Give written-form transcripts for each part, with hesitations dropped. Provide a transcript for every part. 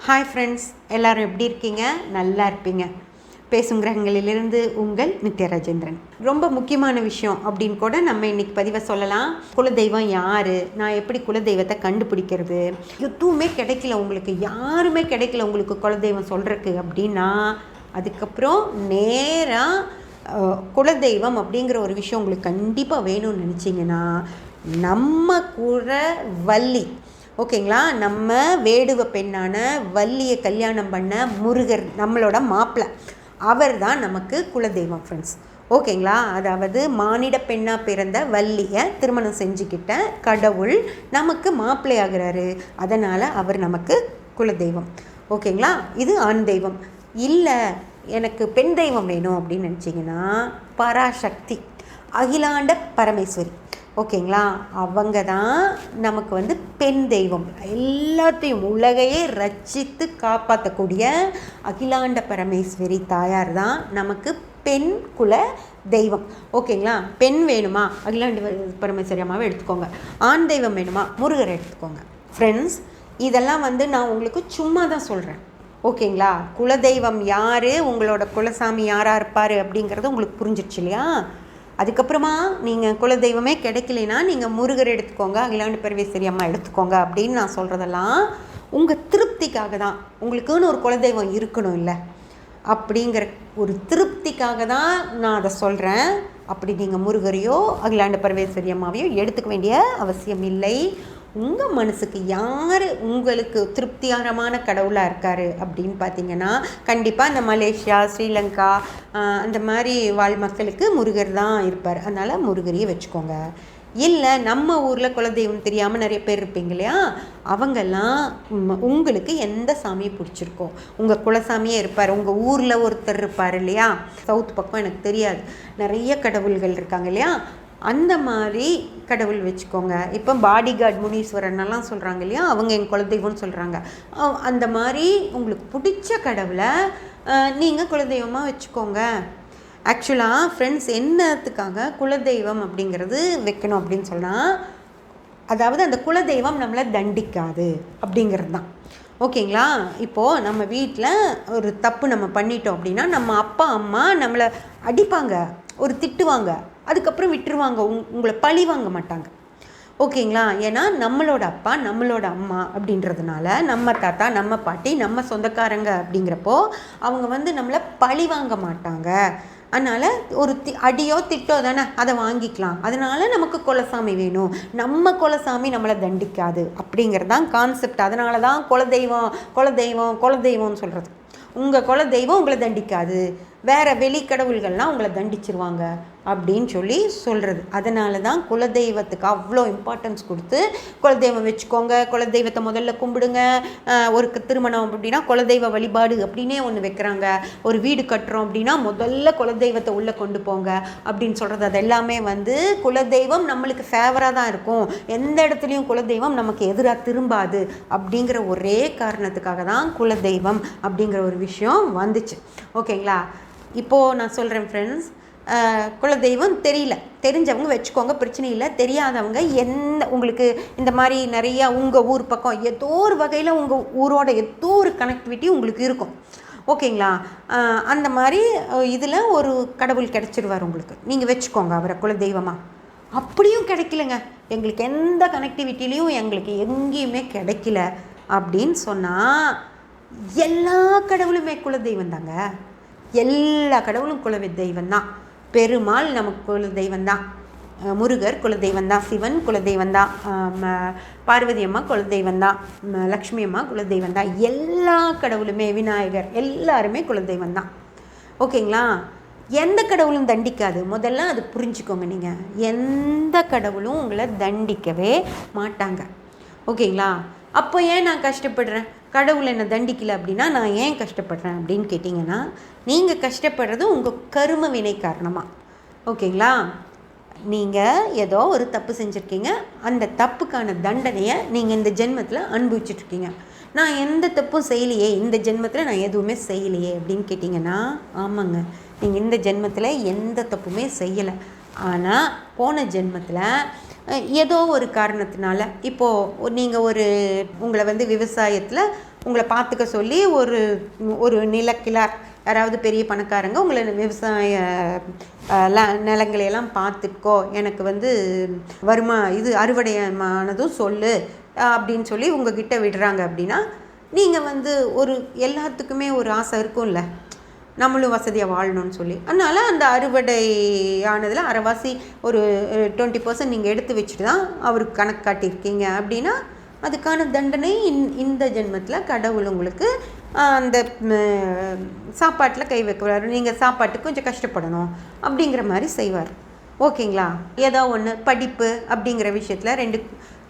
Hi friends, எல்லோரும் எப்படி இருக்கீங்க? நல்லா இருப்பீங்க. பேசும் கிரகங்களிலிருந்து உங்கள் நித்யா ராஜேந்திரன். ரொம்ப முக்கியமான விஷயம் அப்படின்னு கூட நம்ம இன்றைக்கி பதிவை சொல்லலாம். குலதெய்வம் யார், நான் எப்படி குலதெய்வத்தை கண்டுபிடிக்கிறது, எதுவுமே கிடைக்கல உங்களுக்கு, யாருமே கிடைக்கல உங்களுக்கு குலதெய்வம் சொல்கிறதுக்கு அப்படின்னா, அதுக்கப்புறம் நேராக குலதெய்வம் அப்படிங்கிற ஒரு விஷயம் உங்களுக்கு கண்டிப்பாக வேணும்னு நினச்சிங்கன்னா, நம்ம கூட வள்ளி, ஓகேங்களா, நம்ம வேடுவ பெண்ணான வள்ளியை கல்யாணம் பண்ண முருகர் நம்மளோட மாப்பிள்ளை, அவர் தான் நமக்கு குலதெய்வம் ஃப்ரெண்ட்ஸ். ஓகேங்களா, அதாவது மானிட பெண்ணாக பிறந்த வள்ளியை திருமணம் செஞ்சுக்கிட்ட கடவுள் நமக்கு மாப்பிள்ளை ஆகிறாரு. அதனால் அவர் நமக்கு குலதெய்வம். ஓகேங்களா, இது ஆண் தெய்வம். இல்லை எனக்கு பெண் தெய்வம் வேணும் அப்படின்னு நினச்சிங்கன்னா, பராசக்தி, அகிலாண்ட பரமேஸ்வரி, ஓகேங்களா, அவங்க தான் நமக்கு பெண் தெய்வம். எல்லாத்தையும் உலகையே ரட்சித்து காப்பாற்றக்கூடிய அகிலாண்ட பரமேஸ்வரி தாயார் தான் நமக்கு பெண் குல தெய்வம். ஓகேங்களா, பெண் வேணுமா அகிலாண்ட பரமேஸ்வரி அம்மாவை எடுத்துக்கோங்க, ஆண் தெய்வம் வேணுமா முருகரை எடுத்துக்கோங்க. ஃப்ரெண்ட்ஸ், இதெல்லாம் நான் உங்களுக்கு சும்மா தான் சொல்கிறேன். ஓகேங்களா, குலதெய்வம் யார், உங்களோட குலசாமி யாராக இருப்பார் அப்படிங்கிறது உங்களுக்கு புரிஞ்சிடுச்சு இல்லையா? அதுக்கப்புறமா நீங்கள் குலதெய்வமே கிடைக்கலைன்னா நீங்கள் முருகர் எடுத்துக்கோங்க, அகிலாண்ட பரமேஸ்வரி அம்மா எடுத்துக்கோங்க அப்படின்னு நான் சொல்கிறதெல்லாம் உங்கள் திருப்திக்காக தான். உங்களுக்குன்னு ஒரு குலதெய்வம் இருக்கணும் இல்லை, அப்படிங்கிற ஒரு திருப்திக்காக தான் நான் அதை சொல்கிறேன். அப்படி நீங்கள் முருகரையோ அகிலாண்ட பரமேஸ்வரி அம்மாவையோ எடுத்துக்க வேண்டிய அவசியம் இல்லை. உங்கள் மனசுக்கு யார் உங்களுக்கு திருப்திகரமான கடவுளாக இருக்கார் அப்படின்னு பார்த்தீங்கன்னா, கண்டிப்பாக இந்த மலேசியா, ஸ்ரீலங்கா அந்த மாதிரி வாழ் மக்களுக்கு முருகர் தான் இருப்பார். அதனால் முருகரையே வச்சுக்கோங்க. இல்லை நம்ம ஊரில் குலதெய்வம் தெரியாமல் நிறைய பேர் இருப்பீங்க இல்லையா, அவங்கெல்லாம் உங்களுக்கு எந்த சாமியை பிடிச்சிருக்கோ, உங்கள் குலசாமியே இருப்பார், உங்கள் ஊரில் ஒருத்தர் இருப்பார் இல்லையா, சவுத் பக்கம் எனக்கு தெரியாது, நிறைய கடவுள்கள் இருக்காங்க இல்லையா, அந்த மாதிரி கடவுள் வச்சுக்கோங்க. இப்போ பாடிகார்டு முனீஸ்வரன்னெல்லாம் சொல்கிறாங்க இல்லையா, அவங்க என் குலதெய்வம்னு சொல்கிறாங்க. அந்த மாதிரி உங்களுக்கு பிடிச்ச கடவுளை நீங்கள் குலதெய்வமாக வச்சுக்கோங்க. ஆக்சுவலாக ஃப்ரெண்ட்ஸ், என்னத்துக்காக குலதெய்வம் அப்படிங்கிறது வைக்கணும் அப்படின்னு சொன்னால், அதாவது அந்த குலதெய்வம் நம்மளை தண்டிக்காது அப்படிங்கிறது தான். ஓகேங்களா, இப்போது நம்ம வீட்டில் ஒரு தப்பு நம்ம பண்ணிட்டோம் அப்படின்னா, நம்ம அப்பா அம்மா நம்மளை அடிப்பாங்க, ஒரு திட்டுவாங்க, அதுக்கப்புறம் விட்டுருவாங்க, உங்களை பழி வாங்க மாட்டாங்க. ஓகேங்களா, ஏன்னா நம்மளோட அப்பா நம்மளோட அம்மா அப்படின்றதுனால, நம்ம தாத்தா நம்ம பாட்டி நம்ம சொந்தக்காரங்க அப்படிங்கிறப்போ அவங்க நம்மளை பழி வாங்க மாட்டாங்க. அதனால் ஒரு அடியோ திட்டோ தானே, அதை வாங்கிக்கலாம். அதனால் நமக்கு குலசாமி வேணும், நம்ம குலசாமி நம்மளை தண்டிக்காது அப்படிங்கிறது தான் கான்செப்ட். அதனால தான் குலதெய்வம் குலதெய்வம் குலதெய்வம்னு சொல்கிறது. உங்கள் குலதெய்வம் உங்களை தண்டிக்காது, வேறு வெளிக்கடவுள்கள்லாம் உங்களை தண்டிச்சிருவாங்க அப்படின்னு சொல்லி சொல்கிறது. அதனால தான் குலதெய்வத்துக்கு அவ்வளோ இம்பார்ட்டன்ஸ் கொடுத்து குலதெய்வம் வச்சுக்கோங்க, குலதெய்வத்தை முதல்ல கும்பிடுங்க. ஒரு திருமணம் அப்படின்னா குலதெய்வ வழிபாடு அப்படின்னே ஒன்று வைக்கிறாங்க. ஒரு வீடு கட்டுறோம் அப்படின்னா முதல்ல குலதெய்வத்தை உள்ளே கொண்டு போங்க அப்படின்னு சொல்கிறது. அது எல்லாமே குலதெய்வம் நம்மளுக்கு ஃபேவராக தான் இருக்கும், எந்த இடத்துலையும் குலதெய்வம் நமக்கு எதிராக திரும்பாது அப்படிங்கிற ஒரே காரணத்துக்காக தான் குலதெய்வம் அப்படிங்கிற ஒரு விஷயம் வந்துச்சு. ஓகேங்களா, இப்போது நான் சொல்கிறேன் ஃப்ரெண்ட்ஸ், குலதெய்வம் தெரியல, தெரிஞ்சவங்க வச்சுக்கோங்க, பிரச்சனை இல்லை. தெரியாதவங்க உங்களுக்கு இந்த மாதிரி நிறையா உங்கள் ஊர் பக்கம் ஏதோ ஒரு வகையில் உங்கள் ஊரோட ஏதோ ஒரு கனெக்டிவிட்டி உங்களுக்கு இருக்கும். ஓகேங்களா, அந்த மாதிரி இதில் ஒரு கடவுள் கிடச்சிருவார் உங்களுக்கு, நீங்கள் வச்சுக்கோங்க அவரை குலதெய்வமாக. அப்படியும் கிடைக்கலங்க, எங்களுக்கு எந்த கனெக்டிவிட்டிலையும் எங்களுக்கு எங்கேயுமே கிடைக்கல அப்படின்னு சொன்னால், எல்லா கடவுளுமே குலதெய்வம் தாங்க. எல்லா கடவுளும் குலதெய்வம் தான். பெருமாள் நமக்கு குலதெய்வம் தான், முருகர் குலதெய்வம் தான், சிவன் குலதெய்வம் தான், பார்வதி அம்மா குலதெய்வம் தான், லக்ஷ்மி அம்மா குலதெய்வம் தான். எல்லா கடவுளுமே, விநாயகர், எல்லாருமே குலதெய்வம் தான். ஓகேங்களா, எந்த கடவுளும் தண்டிக்காது, முதல்ல அது புரிஞ்சுக்கோங்க. நீங்கள் எந்த கடவுளும் உங்களை தண்டிக்கவே மாட்டாங்க. ஓகேங்களா, அப்போ ஏன் நான் கஷ்டப்படுறேன், கடவுள் என்னை தண்டிக்கலை அப்படின்னா நான் ஏன் கஷ்டப்படுறேன் அப்படின்னு கேட்டிங்கன்னா, நீங்கள் கஷ்டப்படுறது உங்கள் கரும வினை காரணமாக. ஓகேங்களா, நீங்கள் ஏதோ ஒரு தப்பு செஞ்சுருக்கீங்க, அந்த தப்புக்கான தண்டனையை நீங்கள் இந்த ஜென்மத்தில் அனுபவிச்சுட்ருக்கீங்க. நான் எந்த தப்பும் செய்யலையே, இந்த ஜென்மத்தில் நான் எதுவுமே செய்யலையே அப்படின்னு கேட்டிங்கன்னா, ஆமாங்க, நீங்கள் இந்த ஜென்மத்தில் எந்த தப்புமே செய்யலை. ஆனால் போன ஜென்மத்தில் ஏதோ ஒரு காரணத்தினால இப்போது நீங்கள் உங்களை விவசாயத்தில் உங்களை பார்த்துக்க சொல்லி ஒரு ஒரு நிலக்கிழார் யாராவது பெரிய பணக்காரங்க உங்களை விவசாய நிலங்களையெல்லாம் பார்த்துக்கோ, எனக்கு வந்து அறுவடையானதும் சொல்லு அப்படின்னு சொல்லி உங்ககிட்ட விடுறாங்க அப்படின்னா, நீங்கள் வந்து எல்லாத்துக்குமே ஒரு ஆசை இருக்கும்ல, நம்மளும் வசதியாக வாழணும்னு சொல்லி. அதனால் அந்த அறுவடை ஆனதில் அரைவாசி ஒரு 20% நீங்கள் எடுத்து வச்சுட்டு தான் அவருக்கு கணக்கு காட்டியிருக்கீங்க அப்படின்னா, அதுக்கான தண்டனை இந்த ஜென்மத்தில் கடவுள் உங்களுக்கு அந்த சாப்பாட்டில் கை வைக்கிறார். நீங்கள் சாப்பாட்டுக்கு கொஞ்சம் கஷ்டப்படணும் அப்படிங்கிற மாதிரி செய்வார். ஓகேங்களா? ஏதோ ஒன்று படிப்பு அப்படிங்கிற விஷயத்தில்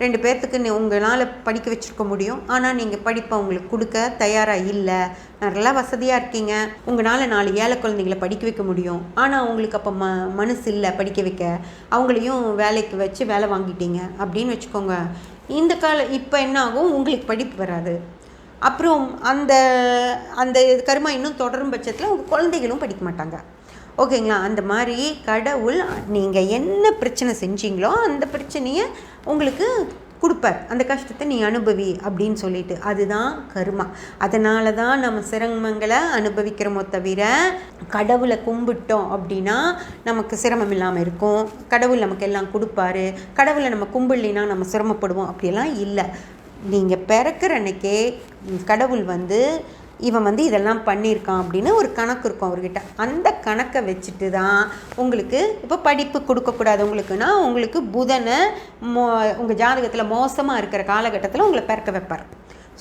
ரெண்டு பேர்த்துக்கு உங்களால் படிக்க வச்சுருக்க முடியும். ஆனால் நீங்கள் படிப்பை அவங்களுக்கு கொடுக்க தயாராக இல்லை. நல்லா வசதியாக இருக்கீங்க, உங்களால் 4 ஏழை குழந்தைங்களை படிக்க வைக்க முடியும். ஆனால் அவங்களுக்கு அப்போ மனசு இல்லை படிக்க வைக்க. அவங்களையும் வேலைக்கு வச்சு வேலை வாங்கிட்டீங்க அப்படின்னு வச்சுக்கோங்க. இப்போ என்ன ஆகும், உங்களுக்கு படிப்பு வராது. அப்புறம் அந்த கர்மா இன்னும் தொடரும் பட்சத்தில் உங்கள் குழந்தைகளும் படிக்க மாட்டாங்க. ஓகேங்களா? அந்த மாதிரி கடவுள் நீங்கள் என்ன பிரச்சனை செஞ்சீங்களோ அந்த பிரச்சனையை உங்களுக்கு கொடுப்பார். அந்த கஷ்டத்தை நீ அனுபவி அப்படின்னு சொல்லிட்டு. அதுதான் கர்மா. அதனால தான் நம்ம சிரமங்களை அனுபவிக்கிறோமோ தவிர, கடவுளை கும்பிட்டோம் அப்படின்னா நமக்கு சிரமம் இல்லாமல் இருக்கும், கடவுள் நமக்கு எல்லாம் கொடுப்பாரு, கடவுளை நம்ம கும்பிடலைன்னா நம்ம சிரமப்படுவோம் அப்படியெல்லாம் இல்லை. நீங்கள் பிறக்கிற அன்னைக்கே கடவுள் இவன் இதெல்லாம் பண்ணியிருக்கான் அப்படின்னு ஒரு கணக்கு இருக்கும் அவர்கிட்ட. அந்த கணக்கை வச்சுட்டு தான் உங்களுக்கு இப்போ படிப்பு கொடுக்கக்கூடாது உங்களுக்குன்னா, உங்களுக்கு புதனை உங்கள் ஜாதகத்தில் மோசமாக இருக்கிற காலகட்டத்தில் உங்களை பிறக்க வைப்பார்.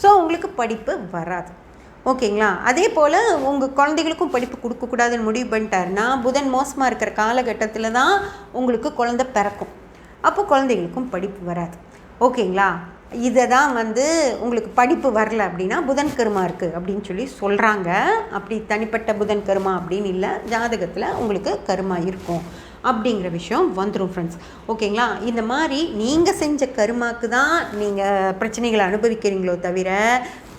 ஸோ உங்களுக்கு படிப்பு வராது. ஓகேங்களா? அதே போல் உங்கள் குழந்தைகளுக்கும் படிப்பு கொடுக்கக்கூடாதுன்னு முடிவு பண்ணிட்டாருன்னா, புதன் மோசமாக இருக்கிற காலகட்டத்தில் தான் உங்களுக்கு குழந்தை பிறக்கும். அப்போ குழந்தைகளுக்கும் படிப்பு வராது. ஓகேங்களா? இதை தான் உங்களுக்கு படிப்பு வரல அப்படின்னா புதன் கர்மா இருக்குது அப்படின்னு சொல்லி சொல்கிறாங்க. அப்படி தனிப்பட்ட புதன் கர்மா அப்படின்னு இல்லை, ஜாதகத்தில் உங்களுக்கு கர்மா இருக்கும் அப்படிங்கிற விஷயம் வந்துடும் ஃப்ரெண்ட்ஸ். ஓகேங்களா? இந்த மாதிரி நீங்கள் செஞ்ச கர்மாக்கு தான் நீங்கள் பிரச்சனைகளை அனுபவிக்கிறீங்களோ தவிர,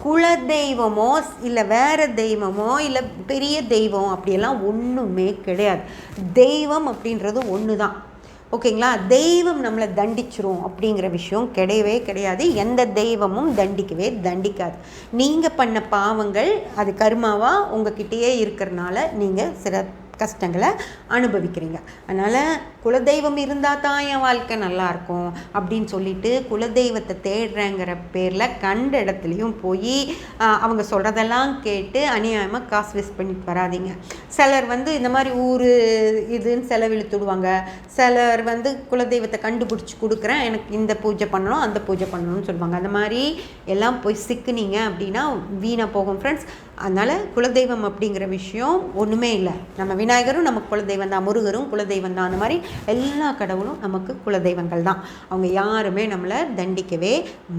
குலதெய்வமோ இல்லை வேறு தெய்வமோ இல்லை பெரிய தெய்வம் அப்படியெல்லாம் ஒன்றுமே கிடையாது. தெய்வம் அப்படின்றது ஒன்று தான். ஓகேங்களா? தெய்வம் நம்மளை தண்டிச்சிரும் அப்படிங்கிற விஷயம் கிடையவே கிடையாது. எந்த தெய்வமும் தண்டிக்காது. நீங்கள் பண்ண பாவங்கள் அது கர்மாவாக உங்ககிட்டயே இருக்கிறனால நீங்கள் சில கஷ்டங்களை அனுபவிக்கிறீங்க. அதனால் குலதெய்வம் இருந்தால் தான் என் வாழ்க்கை நல்லாயிருக்கும் அப்படின்னு சொல்லிட்டு குலதெய்வத்தை தேடுறேங்கிற பேரில் கண்ட இடத்துலையும் போய் அவங்க சொல்கிறதெல்லாம் கேட்டு அநியாயமாக காசு வேஸ்ட் பண்ணிட்டு வராதிங்க. சிலர் இந்த மாதிரி ஊர் இதுன்னு செலவிழுத்துடுவாங்க. சிலர் குலதெய்வத்தை கண்டுபிடிச்சி கொடுக்குறேன், எனக்கு இந்த பூஜை பண்ணணும் அந்த பூஜை பண்ணணும்னு சொல்லுவாங்க. அந்த மாதிரி எல்லாம் போய் சிக்குனீங்க அப்படின்னா வீணாக போகும் ஃப்ரெண்ட்ஸ். அதனால் குலதெய்வம் அப்படிங்கிற விஷயம் ஒன்றுமே இல்லை. நம்ம விநாயகரும் நமக்கு குலதெய்வம் தான், முருகரும் குலதெய்வம் தான். அந்த மாதிரி எல்லா கடவுளும் நமக்கு குலதெய்வங்கள் தான். அவங்க யாருமே நம்மளை தண்டிக்கவே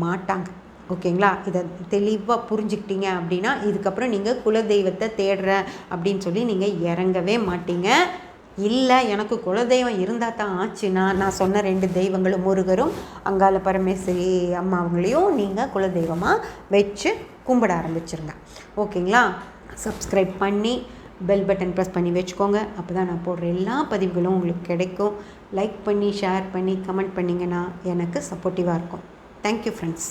மாட்டாங்க. ஓகேங்களா? இதை தெளிவாக புரிஞ்சுக்கிட்டீங்க அப்படின்னா இதுக்கப்புறம் நீங்கள் குலதெய்வத்தை தேடுற அப்படின்னு சொல்லி நீங்கள் இறங்கவே மாட்டீங்க. இல்லை எனக்கு குலதெய்வம் இருந்தால் தான் ஆச்சுன்னா, நான் சொன்ன 2 தெய்வங்களும் முருகரும் அங்காள பரமேஸ்வரி அம்மா அவங்களையும் நீங்கள் குலதெய்வமாக வச்சு கும்பிட ஆரம்பிச்சிருங்க. ஓகேங்களா? சப்ஸ்கிரைப் பண்ணி பெல் பட்டன் ப்ரெஸ் பண்ணி வச்சுக்கோங்க. அப்போ தான் நான் போடுற எல்லா பதிவுகளும் உங்களுக்கு கிடைக்கும். லைக் பண்ணி ஷேர் பண்ணி கமெண்ட் பண்ணிங்கன்னா எனக்கு சப்போர்ட்டிவாக இருக்கும். Thank you friends.